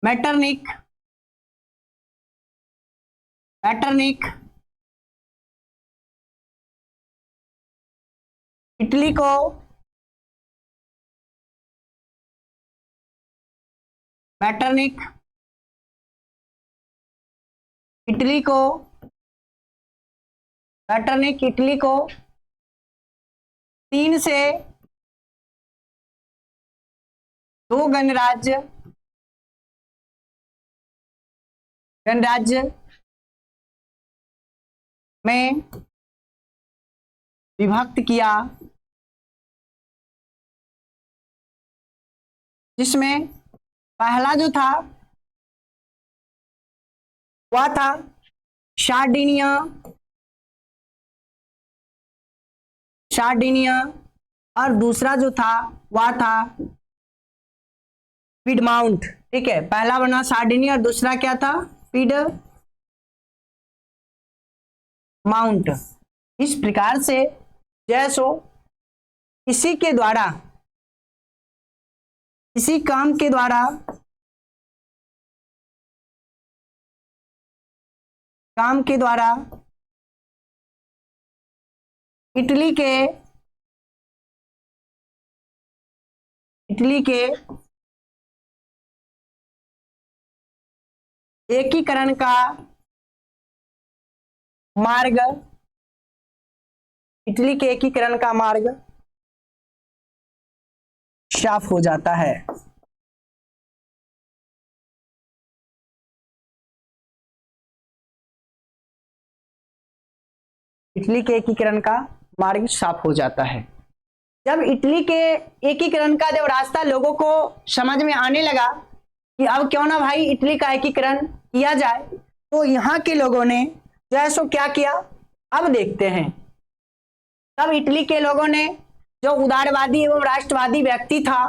मेटरनिक इटली को मेटरनिक इटली को मेटरनिक इटली को 3 से 2 गणराज्य में विभक्त किया, जिसमें पहला जो था वह था सार्डिनिया और दूसरा जो था वह था पिडमाउंट। ठीक है, पहला बना सार्डिनिया और दूसरा क्या था, पिडमाउंट। इस प्रकार से जैसो इसी काम के द्वारा इटली के एकीकरण का मार्ग साफ हो जाता है। इटली के एकीकरण का मार्ग साफ हो जाता है। जब इटली के एकीकरण का जब रास्ता लोगों को समझ में आने लगा कि अब क्यों ना भाई इटली का एकीकरण किया जाए, तो यहाँ के लोगों ने जो है सो क्या किया, अब देखते हैं। तब इटली के लोगों ने, जो उदारवादी एवं राष्ट्रवादी व्यक्ति था,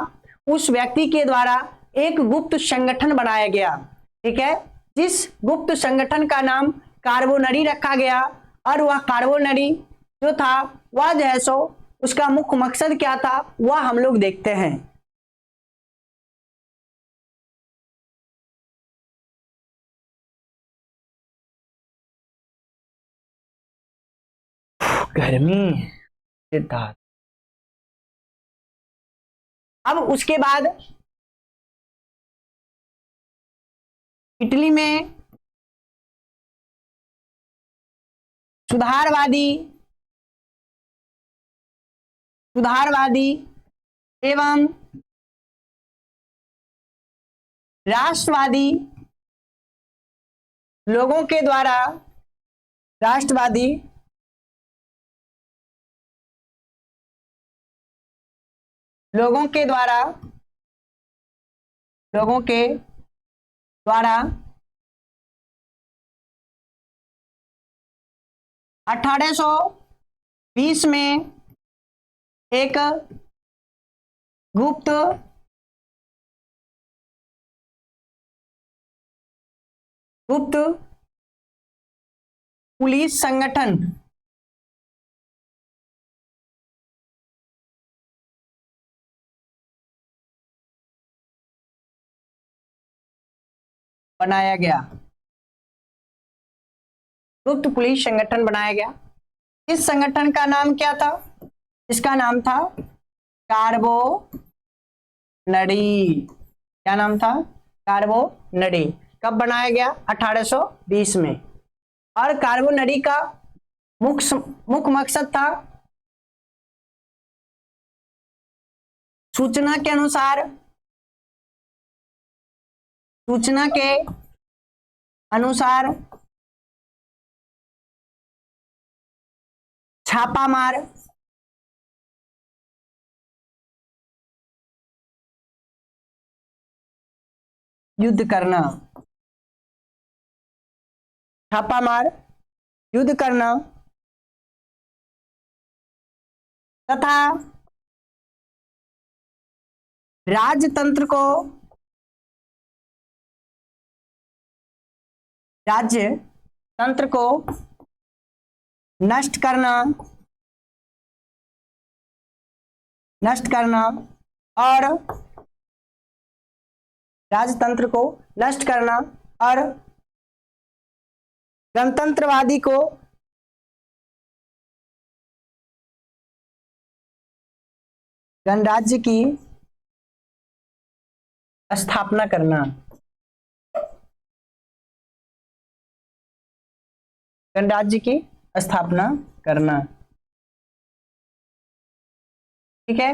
उस व्यक्ति के द्वारा एक गुप्त संगठन बनाया गया। ठीक है, जिस गुप्त संगठन का नाम कार्बोनरी रखा गया, और वह कार्बोनरी जो था वह जो है सो उसका मुख्य मकसद क्या था वह हम लोग देखते हैं। गर्मी सिद्धार्थ। अब उसके बाद इटली में सुधारवादी एवं राष्ट्रवादी लोगों के द्वारा लोगों के द्वारा 1820 में एक गुप्त पुलिस संगठन बनाया गया। गुप्त पुलिस संगठन बनाया गया। इस संगठन का नाम क्या था? इसका नाम था कार्बो नडी। क्या नाम था? कार्बो नडी। कब बनाया गया? 1820 में। और कार्बो नडी का मुख्य मकसद था सूचना के अनुसार छापामार युद्ध करना, तथा राज्यतंत्र को नष्ट करना और राजतंत्र को नष्ट करना और गणतंत्रवादी को गणराज्य की स्थापना करना। गणराज्य की स्थापना करना। ठीक है।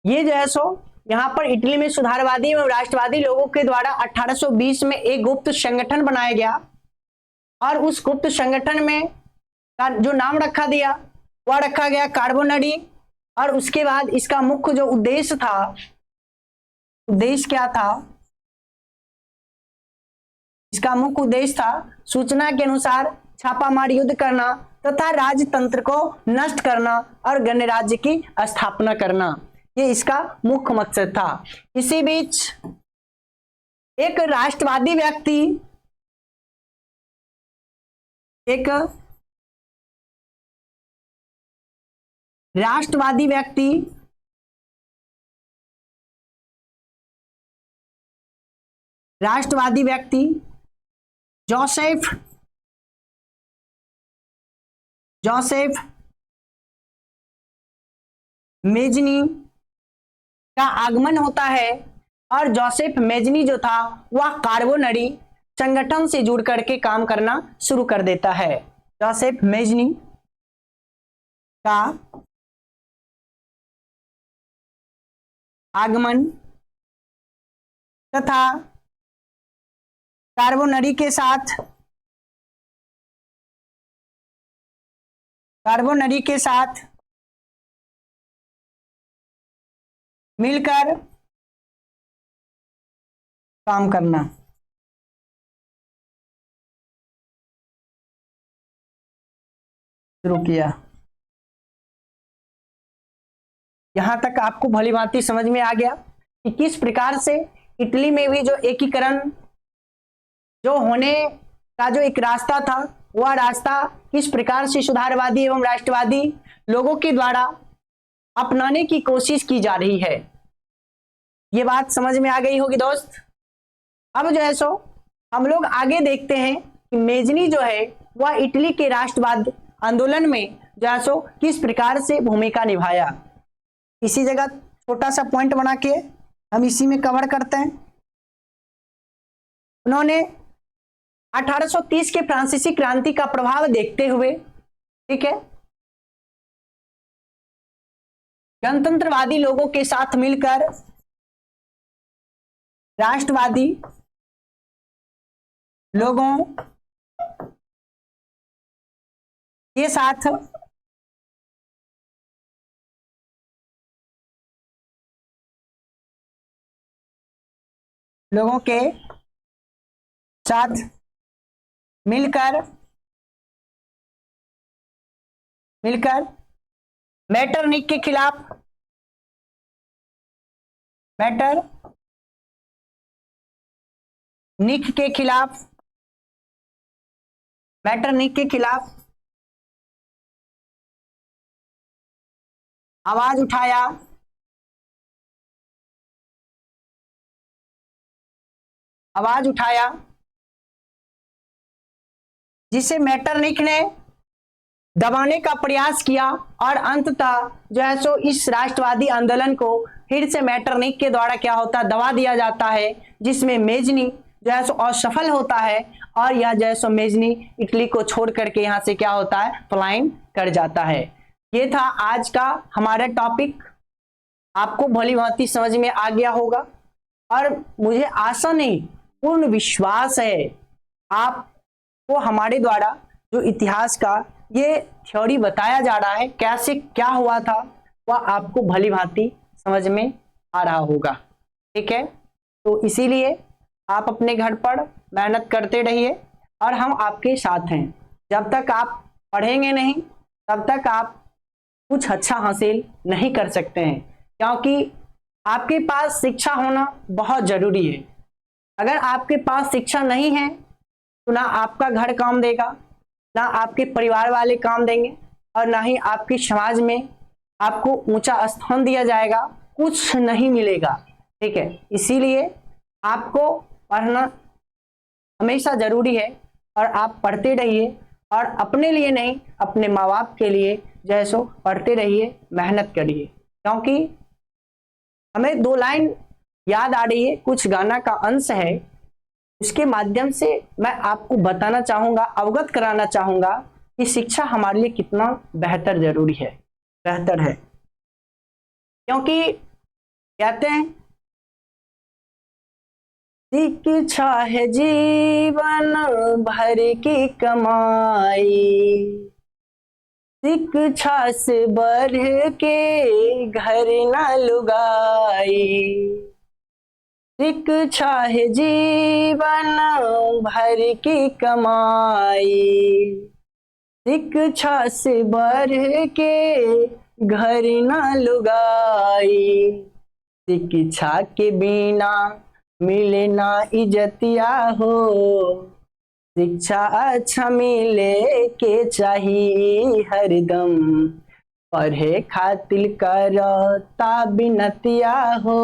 ये जो है सो यहां पर इटली में सुधारवादी एवं राष्ट्रवादी लोगों के द्वारा 1820 में एक गुप्त संगठन बनाया गया और उस गुप्त संगठन में का जो नाम रखा गया कार्बो नडी। और उसके बाद इसका मुख्य जो उद्देश्य क्या था? इसका मुख्य उद्देश्य था सूचना के अनुसार छापामार युद्ध करना तथा राजतंत्र को नष्ट करना और गणराज्य की स्थापना करना। ये इसका मुख्य मकसद था। इसी बीच एक राष्ट्रवादी व्यक्ति जोसेफ मेजनी का आगमन होता है और जोसेफ मेजनी जो था वह कार्बो नडी संगठन से जुड़ करके काम करना शुरू कर देता है। जोसेफ मेजनी का आगमन तथा कार्बो नडी के साथ मिलकर काम करना। शुरू किया। यहां तक आपको भली भांति समझ में आ गया कि किस प्रकार से इटली में भी जो एकीकरण जो होने का जो एक रास्ता था वह रास्ता किस प्रकार से सुधारवादी एवं राष्ट्रवादी लोगों के द्वारा अपनाने की कोशिश की जा रही है। ये बात समझ में आ गई होगी दोस्त। अब जो है सो हम लोग आगे देखते हैं कि मेजनी जो है वह इटली के राष्ट्रवाद आंदोलन में जो है सो किस प्रकार से भूमिका निभाया। इसी जगह छोटा सा पॉइंट बना के हम इसी में कवर करते हैं। उन्होंने 1830 के फ्रांसीसी क्रांति का प्रभाव देखते हुए, ठीक है, गणतंत्रवादी लोगों के साथ मिलकर राष्ट्रवादी लोगों के साथ लोगों के साथ मिलकर मैटरनिक के खिलाफ मैटरनिक के खिलाफ आवाज उठाया जिसे मैटरनिक ने दबाने का प्रयास किया और अंततः जो है सो इस राष्ट्रवादी आंदोलन को फिर से मैटरनिक के द्वारा क्या होता है, दबा दिया जाता है, जिसमें मेजनी जो है सो असफल होता है और यह जो है सो मेजनी इटली को छोड़ करके यहाँ से क्या होता है, पलायन कर जाता है। ये था आज का हमारा टॉपिक। आपको भली भांति समझ में आ गया होगा और मुझे आशा नहीं पूर्ण विश्वास है आपको हमारे द्वारा जो इतिहास का ये थ्योरी बताया जा रहा है, कैसे क्या हुआ था, वह आपको भली भांति समझ में आ रहा होगा। ठीक है, तो इसीलिए आप अपने घर पर मेहनत करते रहिए और हम आपके साथ हैं। जब तक आप पढ़ेंगे नहीं तब तक आप कुछ अच्छा हासिल नहीं कर सकते हैं, क्योंकि आपके पास शिक्षा होना बहुत जरूरी है। अगर आपके पास शिक्षा नहीं है तो ना आपका घर काम देगा, ना आपके परिवार वाले काम देंगे और ना ही आपके समाज में आपको ऊंचा स्थान दिया जाएगा, कुछ नहीं मिलेगा। ठीक है, इसीलिए आपको पढ़ना हमेशा जरूरी है और आप पढ़ते रहिए और अपने लिए नहीं अपने माँ बाप के लिए जैसो पढ़ते रहिए, मेहनत करिए। क्योंकि हमें 2 लाइन याद आ रही है, कुछ गाना का अंश है, उसके माध्यम से मैं आपको बताना चाहूंगा, अवगत कराना चाहूंगा कि शिक्षा हमारे लिए कितना बेहतर है। क्योंकि कहते हैं शिक्षा है जीवन भर की कमाई, शिक्षा से बढ़ के घर न लुगाई, शिक्षा है जीवन भर की कमाई, शिक्षा से बढ़ के घर न लुगाई, शिक्षा के बिना मिले ना इज्जतिया हो, शिक्षा अच्छा मिले के चाहिए हरदम, पढ़े खातिर करता बिनतिया हो,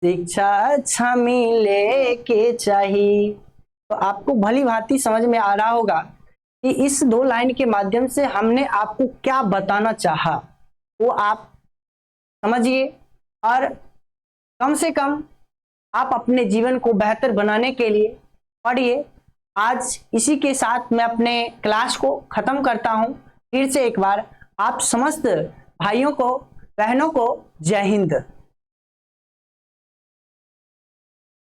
शिक्षा अच्छा मिले के चाहिए। तो आपको भली भांति समझ में आ रहा होगा कि इस 2 लाइन के माध्यम से हमने आपको क्या बताना चाहा, वो आप समझिए और कम से कम आप अपने जीवन को बेहतर बनाने के लिए पढ़िए। आज इसी के साथ मैं अपने क्लास को खत्म करता हूं। फिर से एक बार आप समस्त भाइयों को, बहनों को जय हिंद।